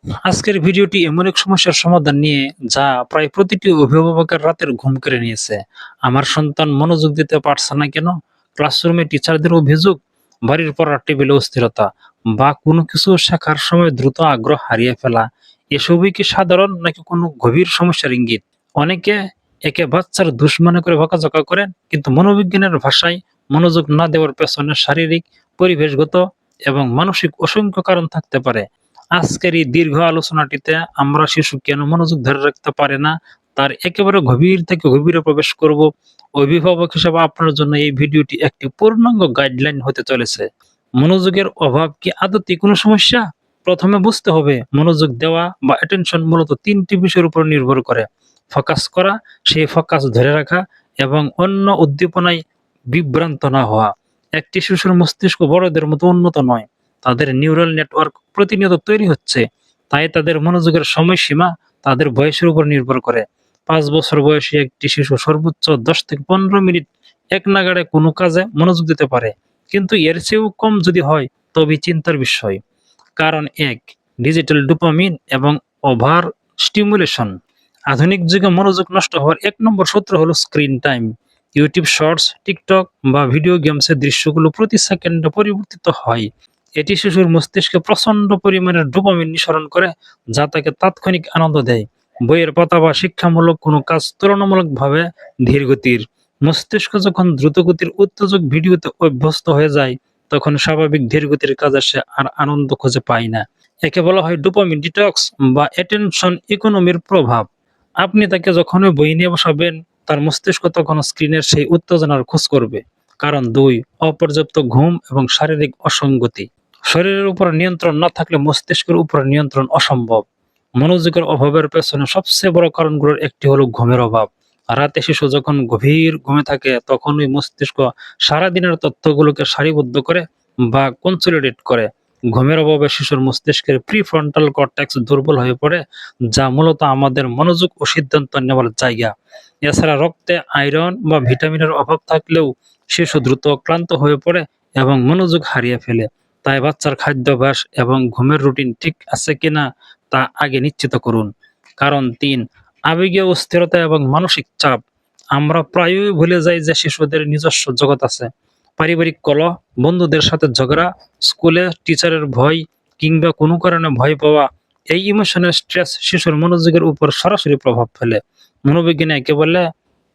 আজকের ভিডিওটি এমন এক সমস্যার সমাধান নিয়ে যা প্রায় প্রতিটি অভিভাবকের রাতের ঘুম কেড়ে নিয়েছে। আমার সন্তান মনোযোগ দিতে পারছে না কেন? ক্লাসরুমে টিচারদের অভিযোগ, বাড়ির পড়ার টেবিলে অস্থিরতা, বা কোনো কিছু শেখার সময় দ্রুত আগ্রহ হারিয়ে ফেলা। এসবই কি সাধারণ নাকি কোনো গভীর সমস্যার ইঙ্গিত? অনেকে একে বাচ্চার দোষ মনে করে বকাঝকা করেন, কিন্তু মনোবিজ্ঞানের ভাষায় মনোযোগ না দেওয়ার পেছনে শারীরিক, পরিবেশগত এবং মানসিক অসংখ্য কারণ থাকতে পারে। আজকের এই দীর্ঘ আলোচনাটিতে আমরা শিশু কেন মনোযোগ ধরে রাখতে পারে না তার একেবারে গভীর থেকে গভীরে প্রবেশ করব। অভিভাবক হিসেবে আপনার জন্য এই ভিডিওটি একটি পূর্ণাঙ্গ গাইডলাইন হতে চলেছে। মনোযোগের অভাব কি আদতে কোনো সমস্যা? প্রথমে বুঝতে হবে মনোযোগ দেওয়া বা অ্যাটেনশন মূলত তিনটি বিষয়ের উপর নির্ভর করে: ফোকাস করা, সেই ফোকাস ধরে রাখা, এবং অন্য উদ্দীপনায় বিভ্রান্ত না হওয়া। একটি শিশুর মস্তিষ্ক বড়দের মতো উন্নত নয়, তাদের নিউরাল নেটওয়ার্ক প্রতিনিয়ত তৈরি হচ্ছে। তাই তাদের মনোযোগের সময়সীমা তাদের বয়সের উপর নির্ভর করে। ৫ বছর বয়সী একটি শিশু সর্বোচ্চ ১০ থেকে ১৫ মিনিট একনাগাড়ে কোনো কাজে মনোযোগ দিতে পারে। কিন্তু এর চেয়েও কম যদি হয় তবেই চিন্তার বিষয়। কারণ ১, ডিজিটাল ডোপামিন এবং ওভার স্টিমুলেশন। আধুনিক যুগে মনোযোগ নষ্ট হওয়ার ১ নম্বর সূত্র হলো screen time. YouTube shorts, TikTok বা ভিডিও গেমসের দৃশ্যগুলো প্রতি সেকেন্ডে পরিবর্তিত হয়। এটি শিশুর মস্তিষ্কে প্রচণ্ড পরিমাণের ডোপামিন নিঃসরণ করে, যা তাকে তাৎক্ষণিক আনন্দ দেয়। বইয়ের পাতা বা শিক্ষামূলক কোনো কাজ তুলনামূলকভাবে ধীরগতির। মস্তিষ্ক যখন দ্রুতগতির উত্তেজক ভিডিওতে অভ্যস্ত হয়ে যায়, তখন স্বাভাবিক ধীরগতির কাজে সে আর আনন্দ খুঁজে পায় না। একে বলা হয় ডোপামিন ডিটক্স বা অ্যাটেনশন ইকোনমির প্রভাব। আপনি তাকে যখনই বই নিয়ে বসাবেন, তার মস্তিষ্ক তখন স্ক্রিনের সেই উত্তেজনার খোঁজ করবে। কারণ ২, অপর্যাপ্ত ঘুম এবং শারীরিক অসঙ্গতি। শরীরের উপর নিয়ন্ত্রণ না থাকলে মস্তিষ্কের উপর নিয়ন্ত্রণ অসম্ভব। মনোযোগের অভাবের পেছনে সবচেয়ে বড় কারণগুলোর একটি হলো ঘুমের অভাব। রাতে শিশু যখন গভীর ঘুমে থাকে, তখনই মস্তিষ্ক সারাদিনের তথ্যগুলোকে সারিবদ্ধ করে বা কনসলিডেট করে। ঘুমের অভাবে শিশুর মস্তিষ্কের প্রিফ্রন্টাল কর্টেক্স দুর্বল হয়ে পড়ে, যা মূলত আমাদের মনোযোগ ও সিদ্ধান্ত নেওয়ার জায়গা। এছাড়া রক্তে আয়রন বা ভিটামিনের অভাব থাকলেও শিশু দ্রুত ক্লান্ত হয়ে পড়ে এবং মনোযোগ হারিয়ে ফেলে। তাই বাচ্চার খাদ্যাভ্যাস এবং ঘুমের রুটিন ঠিক আছে কিনা তা আগে নিশ্চিত করুন। কারণ ৩, আবেগীয় অস্থিরতা এবং মানসিক চাপ। আমরা প্রায়ই ভুলে যাই যে শিশুদের নিজস্ব জগৎ আছে। পারিবারিক কলহ, বন্ধুদের সাথে ঝগড়া, স্কুলে টিচারের ভয়, কিংবা কোনো কারণে ভয় পাওয়া। এই ইমোশনাল স্ট্রেস শিশুর মনোযোগের উপর সরাসরি প্রভাব ফেলে। মনোবিজ্ঞানে একে বলে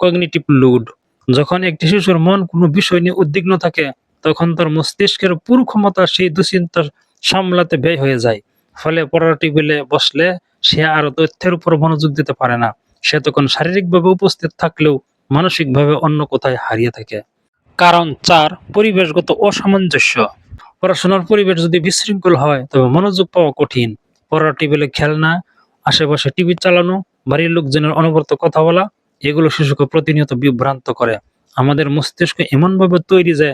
কগনিটিভ লোড। যখন একটি শিশুর মন কোনো বিষয় নিয়ে উদ্বিগ্ন থাকে, তখন তার মস্তিষ্কের পুরো ক্ষমতা সেই দুশ্চিন্তা সামলাতে ব্যয় হয়ে যায়। ফলে পড়ার টেবিলে বসলে সে আর তথ্যের উপর মনোযোগ দিতে পারে না। সে তখন শারীরিকভাবে উপস্থিত থাকলেও মানসিকভাবে অন্য কোথায় হারিয়ে থাকে। কারণ ৪, পরিবেশগত অসামঞ্জস্য। পড়াশোনার পরিবেশ যদি বিশৃঙ্খল হয়, তবে মনোযোগ পাওয়া কঠিন। পড়ার টেবিলে খেলনা, আশেপাশে টিভি চালানো, বাড়ির লোকজনের অনবরত কথা বলা, এগুলো শিশুকে প্রতিনিয়ত বিভ্রান্ত করে। আমাদের মস্তিষ্ক এমনভাবে তৈরি যে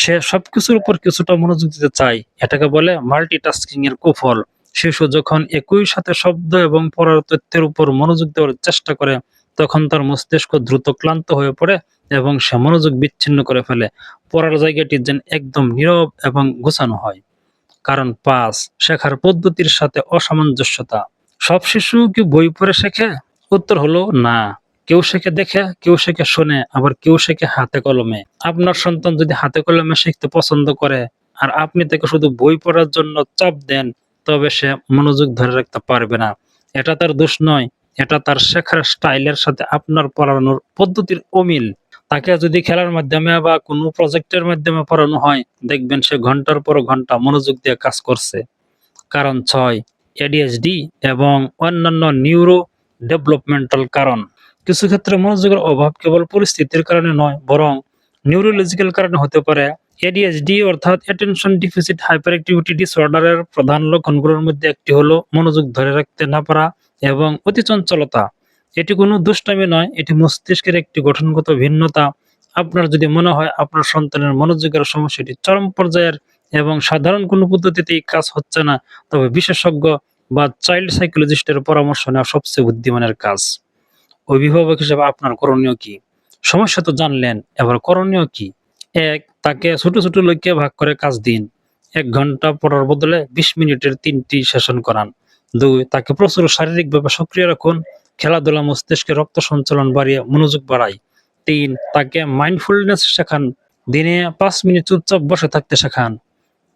সে সবকিছুর উপর কিছুটা মনোযোগ দিতে চায়। এটাকে বলে মাল্টিটাস্কিং এর কুফল। শিশু যখন একই সাথে শব্দ এবং পড়ার তথ্যের উপর মনোযোগ দেওয়ার চেষ্টা করে, তখন তার মস্তিষ্ক দ্রুত ক্লান্ত হয়ে পড়ে এবং সে মনোযোগ বিচ্ছিন্ন করে ফেলে। পড়ার জায়গাটি যেন একদম নীরব এবং গোছানো হয়। কারণ ৫, শেখার পদ্ধতির সাথে অসামঞ্জস্যতা। সব শিশু কি বই পড়ে শেখে? উত্তর হলো না। কেউ শেখে দেখে, কেউ শেখে শুনে, আবার কেউ শেখে হাতে কলমে। আপনার সন্তান যদি হাতে কলমে শিখতে পছন্দ করে আর আপনি তাকে শুধু বই পড়ার জন্য চাপ দেন, তবে সে মনোযোগ ধরে রাখতে পারবে না। এটা তার দোষ নয়, এটা তার শেখার স্টাইলের সাথে আপনার পড়ানোর পদ্ধতির অমিল। তাকে যদি খেলার মাধ্যমে বা কোনো প্রজেক্টের মাধ্যমে পড়ানো হয়, দেখবেন সে ঘন্টার পর ঘন্টা মনোযোগ দিয়ে কাজ করছে। কারণ ৬, এডিএইচডি এবং অন্যান্য নিউরো ডেভেলপমেন্টাল কারণ। কিছু ক্ষেত্রে মনোযোগের অভাব কেবল পরিস্থিতির কারণে নয়, বরং নিউরোলজিক্যাল কারণে হতে পারে। এডিএইচডি অর্থাৎ অ্যাটেনশন ডেফিসিট হাইপার অ্যাক্টিভিটি ডিসঅর্ডারের প্রধান লক্ষণগুলোর মধ্যে একটি হলো মনোযোগ ধরে রাখতে না পারা এবং অতিচঞ্চলতা। এটি কোনো দুষ্টামি নয়, এটি মস্তিষ্কের একটি গঠনগত ভিন্নতা। আপনার যদি মনে হয় আপনার সন্তানের মনোযোগের সমস্যাটি চরম পর্যায়ের এবং সাধারণ কোনো পদ্ধতিতেই কাজ হচ্ছে না, তবে বিশেষজ্ঞ বা চাইল্ড সাইকোলজিস্টের পরামর্শ নেওয়া সবচেয়ে বুদ্ধিমানের কাজ। অভিভাবক হিসেবে আপনার করণীয় কি? সমস্যা তো জানলেন, এবার করণীয় কি? ১, তাকে ছোট ছোট লক্ষ্যে ভাগ করে কাজ দিন। ১ ঘন্টা পড়ার বদলে ২০ মিনিটের ৩টি সেশন করান। 2. তাকে প্রচুর শারীরিকভাবে সক্রিয় রাখুন। খেলাধুলা মস্তিষ্কে রক্ত সঞ্চালন বাড়িয়ে মনোযোগ বাড়ায়। 3. তাকে মাইন্ডফুলনেস শেখান। দিনে 5 মিনিট চুপচাপ বসে থাকতে শেখান।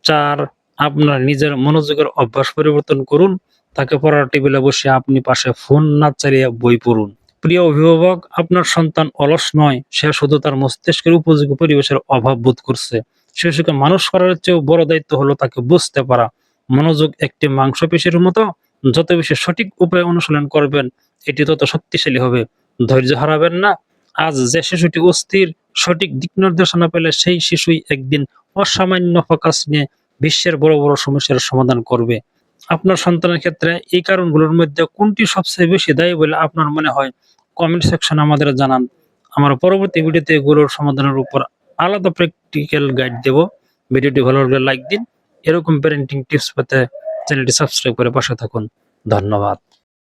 4. আপনার নিজের মনোযোগের অভ্যাস পরিবর্তন করুন। তাকে পড়ার টেবিলে বসে আপনি পাশে ফোন না চালিয়ে বই পড়ুন। প্রিয় অভিভাবক, আপনার সন্তান অলস নয়, সে শুধু তার মস্তিষ্কের উপযোগী পরিবেশের অভাব বোধ করছে। শিশুকে মানুষ করার চেয়েও বড় দায়িত্ব হলো তাকে বুঝতে পারা। মনোযোগ একটি মাংসপেশির মতো, যত বেশি সঠিক উপায়ে অনুশীলন করবেন এটি তত শক্তিশালী হবে। ধৈর্য হারাবেন না। আজ যে শিশুটি অস্থির, সঠিক দিক নির্দেশনা পেলে সেই শিশুই একদিন অসামান্য ফোকাস নিয়ে বিশ্বের বড় বড় সমস্যার সমাধান করবে। আপনার সন্তানের ক্ষেত্রে এই কারণগুলোর মধ্যে কোনটি সবচেয়ে বেশি দায়ী বলে আপনার মনে হয়? কমেন্ট সেকশনে আমাদের জানান। আমার পরবর্তী ভিডিওতে এগুলোর সমাধানের উপর আলাদা প্র্যাকটিক্যাল গাইড দেব। ভিডিওটি ভালো লাগলে লাইক দিন। এরকম প্যারেন্টিং টিপস পেতে চ্যানেলটি সাবস্ক্রাইব করে পাশে থাকুন। ধন্যবাদ।